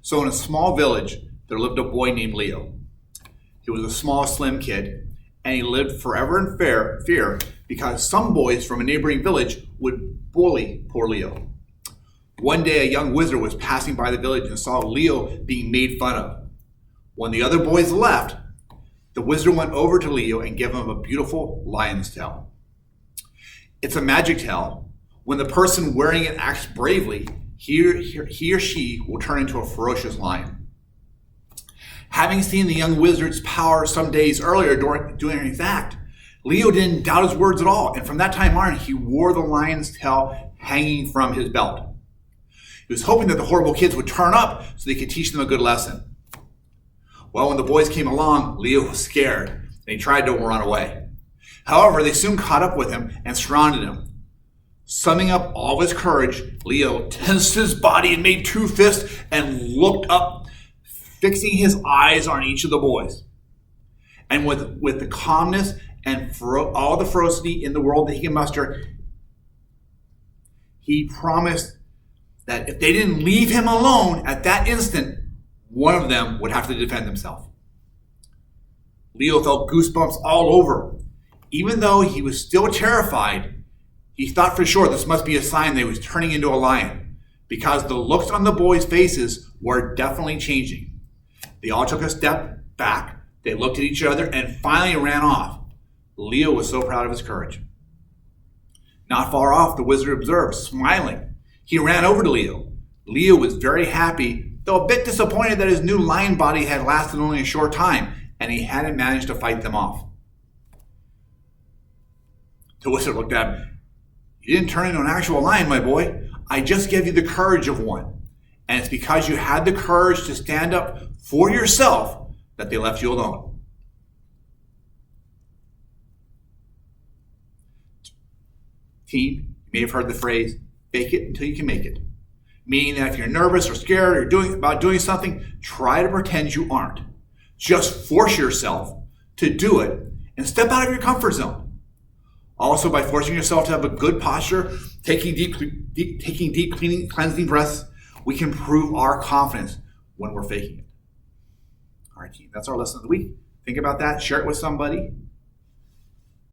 So in a small village, there lived a boy named Leo. He was a small, slim kid, and he lived forever in fear because some boys from a neighboring village would bully poor Leo. One day, a young wizard was passing by the village and saw Leo being made fun of. When the other boys left, the wizard went over to Leo and gave him a beautiful lion's tail. It's a magic tail. When the person wearing it acts bravely, he or she will turn into a ferocious lion. Having seen the young wizard's power some days earlier during his act, Leo didn't doubt his words at all, and from that time on, he wore the lion's tail hanging from his belt. He was hoping that the horrible kids would turn up so they could teach them a good lesson. Well, when the boys came along, Leo was scared, and he tried to run away. However, they soon caught up with him and surrounded him. Summing up all of his courage, Leo tensed his body and made two fists and looked up, fixing his eyes on each of the boys. And with the calmness and all the ferocity in the world that he can muster, he promised that if they didn't leave him alone at that instant, one of them would have to defend himself. Leo felt goosebumps all over. Even though he was still terrified, he thought for sure this must be a sign that he was turning into a lion, because the looks on the boys' faces were definitely changing. They all took a step back, they looked at each other, and finally ran off. Leo was so proud of his courage. Not far off, the wizard observed, smiling. He ran over to Leo. Leo was very happy, though a bit disappointed that his new lion body had lasted only a short time, and he hadn't managed to fight them off. The wizard looked at him. You didn't turn into an actual lion, my boy. I just gave you the courage of one. And it's because you had the courage to stand up for yourself that they left you alone. Team, you may have heard the phrase, fake it until you can make it. Meaning that if you're nervous or scared or about doing something, try to pretend you aren't. Just force yourself to do it and step out of your comfort zone. Also, by forcing yourself to have a good posture, taking deep cleansing breaths, we can prove our confidence when we're faking it. All right, team, that's our lesson of the week. Think about that, share it with somebody,